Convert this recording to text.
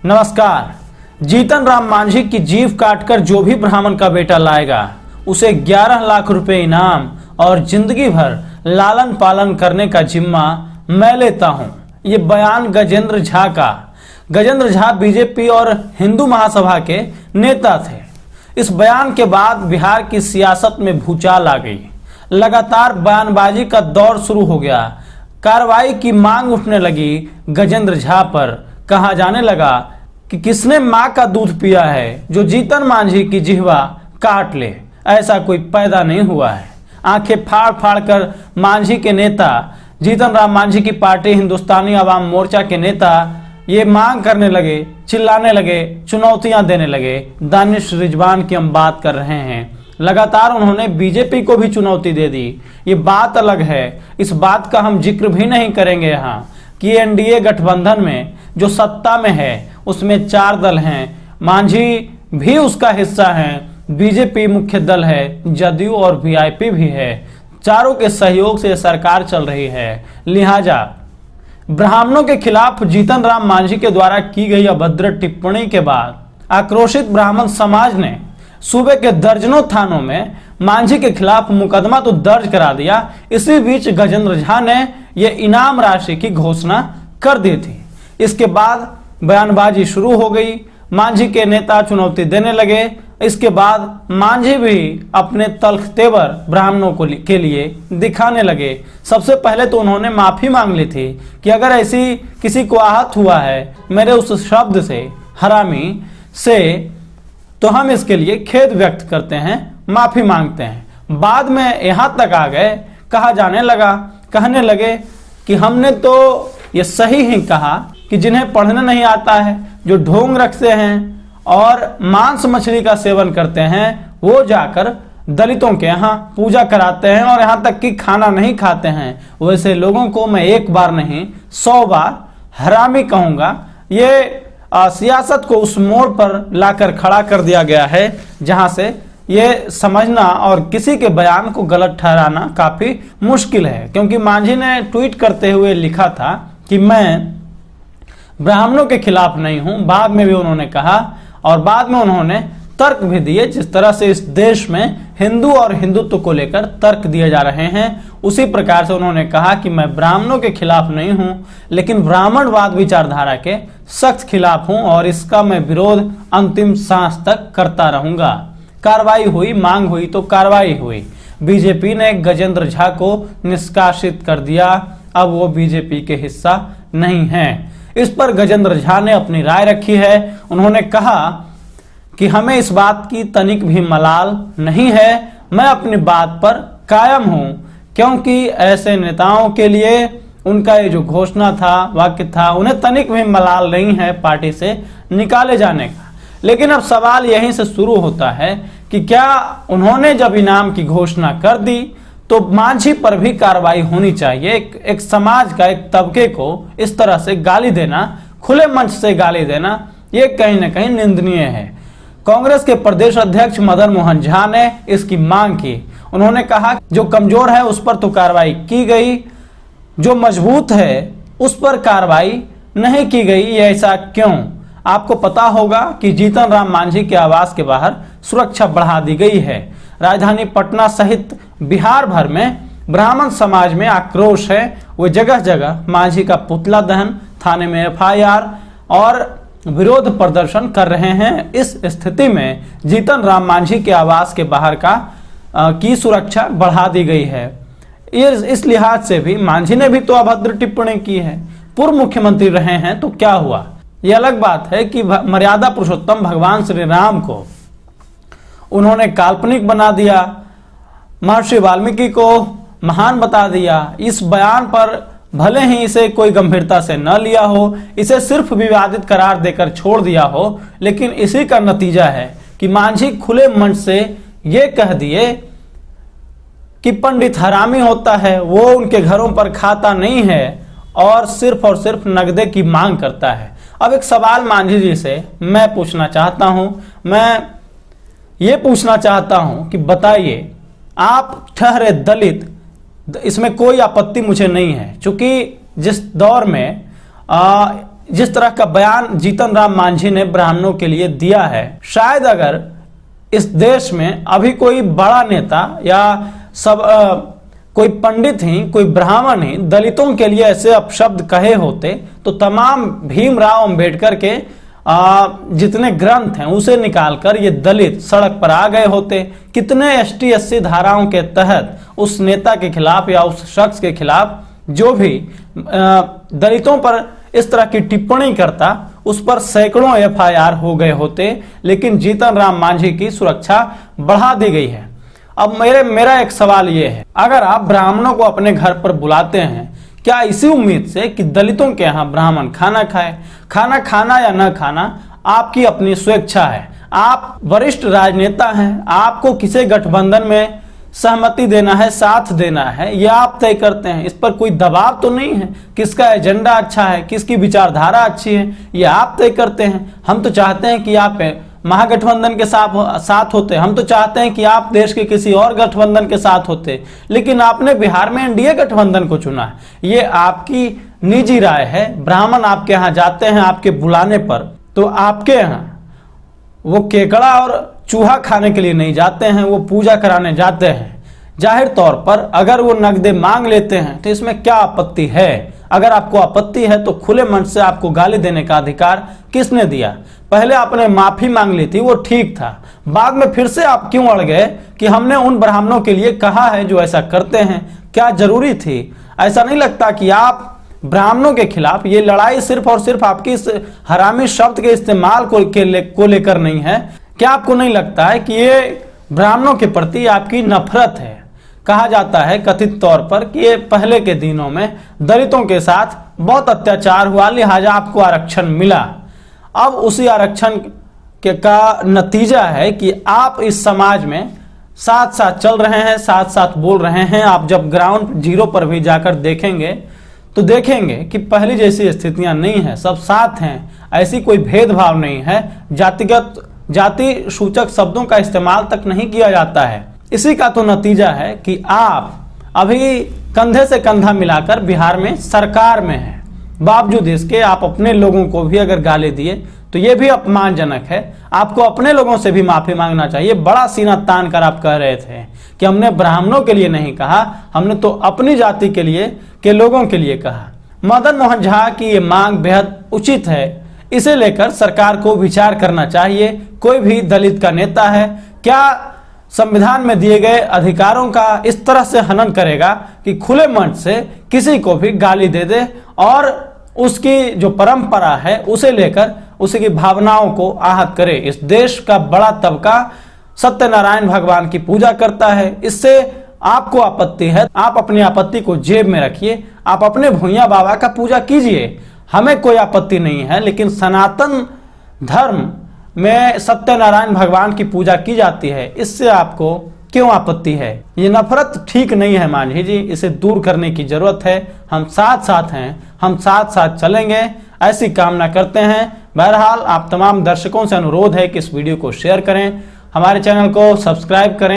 नमस्कार। जीतन राम मांझी की जीभ काटकर जो भी ब्राह्मण का बेटा लाएगा उसे 11 लाख रुपए इनाम और जिंदगी भर लालन पालन करने का जिम्मा मैं लेता हूं। ये बयान गजेंद्र झा का। गजेंद्र झा बीजेपी और हिंदू महासभा के नेता थे। इस बयान के बाद बिहार की सियासत में भूचाल आ गई। लगातार बयानबाजी का दौर शुरू हो गया। कार्रवाई की मांग उठने लगी गजेंद्र झा पर। कहा जाने लगा कि किसने मां का दूध पिया है जो जीतन मांझी की जिह्वा काट ले। ऐसा कोई पैदा नहीं हुआ है। आंखें फाड़ फाड़ कर मांझी के नेता, जीतन राम मांझी की पार्टी हिंदुस्तानी अवाम मोर्चा के नेता ये मांग करने लगे, चिल्लाने लगे, चुनौतियां देने लगे। दानिश रिजवान की हम बात कर रहे हैं। लगातार उन्होंने बीजेपी को भी चुनौती दे दी। ये बात अलग है, इस बात का हम जिक्र भी नहीं करेंगे यहाँ कि एनडीए गठबंधन में जो सत्ता में है उसमें 4 दल हैं, मांझी भी उसका हिस्सा है, बीजेपी मुख्य दल है, जदयू और वीआईपी भी है। चारों के सहयोग से सरकार चल रही है। लिहाजा ब्राह्मणों के खिलाफ जीतन राम मांझी के द्वारा की गई अभद्र टिप्पणी के बाद आक्रोशित ब्राह्मण समाज ने सूबे के दर्जनों थानों में मांझी के खिलाफ मुकदमा तो दर्ज करा दिया। इसी बीच गजेंद्र झा ने यह इनाम राशि की घोषणा कर दी थी। इसके बाद बयानबाजी शुरू हो गई। मांझी के नेता चुनौती देने लगे। इसके बाद मांझी भी अपने तल्ख तेवर ब्राह्मणों के लिए दिखाने लगे। सबसे पहले तो उन्होंने माफी मांग ली थी कि अगर ऐसी किसी को आहत हुआ है मेरे उस शब्द से, हरामी से, तो हम इसके लिए खेद व्यक्त करते हैं, माफी मांगते हैं। बाद में यहां तक आ गए, कहने लगे कि हमने तो ये सही ही कहा कि जिन्हें पढ़ना नहीं आता है, जो ढोंग रखते हैं और मांस मछली का सेवन करते हैं, वो जाकर दलितों के यहाँ पूजा कराते हैं और यहाँ तक कि खाना नहीं खाते हैं। वैसे लोगों को मैं एक बार नहीं 100 बार हरामी कहूंगा। ये सियासत को उस मोड़ पर लाकर खड़ा कर दिया गया है जहां से ये समझना और किसी के बयान को गलत ठहराना काफी मुश्किल है। क्योंकि मांझी ने ट्वीट करते हुए लिखा था कि मैं ब्राह्मणों के खिलाफ नहीं हूं। बाद में भी उन्होंने कहा और बाद में उन्होंने तर्क भी दिए। जिस तरह से इस देश में हिंदू और हिंदुत्व को लेकर तर्क दिए जा रहे हैं, उसी प्रकार से उन्होंने कहा कि मैं ब्राह्मणों के खिलाफ नहीं हूं, लेकिन ब्राह्मणवाद विचारधारा के सख्त खिलाफ हूं और इसका मैं विरोध अंतिम सांस तक करता रहूंगा। कार्रवाई हुई, मांग हुई तो कार्रवाई हुई। बीजेपी ने गजेंद्र झा को निष्कासित कर दिया। अब वो बीजेपी के हिस्सा नहीं है। इस पर गजेंद्र झा ने अपनी राय रखी है। उन्होंने कहा कि हमें इस बात की तनिक भी मलाल नहीं है। मैं अपनी बात पर कायम हूं, क्योंकि ऐसे नेताओं के लिए उनका ये जो घोषणा था, वाक्य था, उन्हें तनिक भी मलाल नहीं है पार्टी से निकाले जाने का। लेकिन अब सवाल यहीं से शुरू होता है कि क्या उन्होंने जब इनाम की घोषणा कर दी तो मांझी पर भी कार्रवाई होनी चाहिए। एक समाज का एक तबके को इस तरह से गाली देना, खुले मंच से गाली देना, ये कहीं ना कहीं निंदनीय है। कांग्रेस के प्रदेश अध्यक्ष मदन मोहन झा ने इसकी मांग की। उन्होंने कहा जो कमजोर है उस पर तो कार्रवाई की गई, जो मजबूत है उस पर कार्रवाई नहीं की गई। ये ऐसा क्यों? आपको पता होगा कि जीतन राम मांझी के आवास के बाहर सुरक्षा बढ़ा दी गई है। राजधानी पटना सहित बिहार भर में ब्राह्मण समाज में आक्रोश है। वो जगह जगह मांझी का पुतला दहन, थाने में एफआईआर और विरोध प्रदर्शन कर रहे हैं। इस स्थिति में जीतन राम मांझी के आवास के बाहर की सुरक्षा बढ़ा दी गई है। इस लिहाज से भी मांझी ने भी तो अभद्र टिप्पणी की है। पूर्व मुख्यमंत्री रहे हैं तो क्या हुआ? ये अलग बात है कि मर्यादा पुरुषोत्तम भगवान श्री राम को उन्होंने काल्पनिक बना दिया, महर्षि वाल्मीकि को महान बता दिया। इस बयान पर भले ही इसे कोई गंभीरता से न लिया हो, इसे सिर्फ विवादित करार देकर छोड़ दिया हो, लेकिन इसी का नतीजा है कि मांझी खुले मंच से ये कह दिए कि पंडित हरामी होता है, वो उनके घरों पर खाता नहीं है और सिर्फ नगदे की मांग करता है। अब एक सवाल मांझी जी से मैं पूछना चाहता हूं। मैं ये पूछना चाहता हूं कि बताइए, आप ठहरे दलित, इसमें कोई आपत्ति मुझे नहीं है, क्योंकि जिस दौर में जिस तरह का बयान जीतन राम मांझी ने ब्राह्मणों के लिए दिया है, शायद अगर इस देश में अभी कोई बड़ा नेता या कोई पंडित ही, कोई ब्राह्मण ही दलितों के लिए ऐसे अपशब्द कहे होते तो तमाम भीमराव अंबेडकर के जितने ग्रंथ हैं उसे निकालकर ये दलित सड़क पर आ गए होते। कितने एसटी एससी धाराओं के तहत उस नेता के खिलाफ या उस शख्स के खिलाफ जो भी दलितों पर इस तरह की टिप्पणी करता उस पर सैकड़ों एफआईआर हो गए होते, लेकिन जीतन राम मांझी की सुरक्षा बढ़ा दी गई है। अब मेरा एक सवाल यह है, अगर आप ब्राह्मणों को अपने घर पर बुलाते हैं, क्या इसी उम्मीद से कि दलितों के यहाँ ब्राह्मण खाना खाए? खाना खाना या न खाना आपकी अपनी स्वेच्छा है। आप वरिष्ठ राजनेता हैं, आपको किसी गठबंधन में सहमति देना है, साथ देना है, यह आप तय करते हैं। इस पर कोई दबाव तो नहीं है। किसका एजेंडा अच्छा है, किसकी विचारधारा अच्छी है, यह आप तय करते हैं। हम तो चाहते हैं कि आप महागठबंधन के साथ होते, हम तो चाहते हैं कि आप देश के किसी और गठबंधन के साथ होते, लेकिन आपने बिहार में एनडीए गठबंधन को चुना है। ये आपकी निजी राय है। ब्राह्मण आपके यहाँ जाते हैं आपके बुलाने पर, तो आपके यहाँ वो केकड़ा और चूहा खाने के लिए नहीं जाते हैं, वो पूजा कराने जाते हैं। जाहिर तौर पर अगर वो नगदे मांग लेते हैं तो इसमें क्या आपत्ति है? अगर आपको आपत्ति है तो खुले मन से आपको गाली देने का अधिकार किसने दिया? पहले आपने माफी मांग ली थी, वो ठीक था। बाद में फिर से आप क्यों अड़ गए कि हमने उन ब्राह्मणों के लिए कहा है जो ऐसा करते हैं? क्या जरूरी थी? ऐसा नहीं लगता कि आप ब्राह्मणों के खिलाफ ये लड़ाई सिर्फ और सिर्फ आपकी इस हरामी शब्द के इस्तेमाल को लेकर नहीं है? क्या आपको नहीं लगता है कि ये ब्राह्मणों के प्रति आपकी नफरत है? कहा जाता है कथित तौर पर कि ये पहले के दिनों में दलितों के साथ बहुत अत्याचार हुआ, लिहाजा आपको आरक्षण मिला। अब उसी आरक्षण का नतीजा है कि आप इस समाज में साथ साथ चल रहे हैं, साथ साथ बोल रहे हैं। आप जब ग्राउंड जीरो पर भी जाकर देखेंगे तो देखेंगे कि पहले जैसी स्थितियां नहीं है, सब साथ हैं, ऐसी कोई भेदभाव नहीं है। जाति सूचक शब्दों का इस्तेमाल तक नहीं किया जाता है। इसी का तो नतीजा है कि आप अभी कंधे से कंधा मिलाकर बिहार में सरकार में हैं। बावजूद इसके आप अपने लोगों को भी अगर गाली दिए तो यह भी अपमानजनक है। आपको अपने लोगों से भी माफी मांगना चाहिए। बड़ा सीना तान कर आप कह रहे थे कि हमने ब्राह्मणों के लिए नहीं कहा, हमने तो अपनी जाति के लिए के लोगों के लिए कहा। मदन मोहन झा की ये मांग बेहद उचित है। इसे लेकर सरकार को विचार करना चाहिए। कोई भी दलित का नेता है क्या संविधान में दिए गए अधिकारों का इस तरह से हनन करेगा कि खुले मन से किसी को भी गाली दे दे और उसकी जो परंपरा है उसे लेकर उसकी भावनाओं को आहत करे? इस देश का बड़ा तबका सत्यनारायण भगवान की पूजा करता है। इससे आपको आपत्ति है, आप अपनी आपत्ति को जेब में रखिए, आप अपने भूइया बाबा का पूजा कीजिए, हमें कोई आपत्ति नहीं है। लेकिन सनातन धर्म में सत्यनारायण भगवान की पूजा की जाती है, इससे आपको क्यों आपत्ति है? ये नफरत ठीक नहीं है मांझी जी, इसे दूर करने की जरूरत है। हम साथ साथ हैं, हम साथ साथ चलेंगे, ऐसी कामना करते हैं। बहरहाल आप तमाम दर्शकों से अनुरोध है कि इस वीडियो को शेयर करें, हमारे चैनल को सब्सक्राइब करें।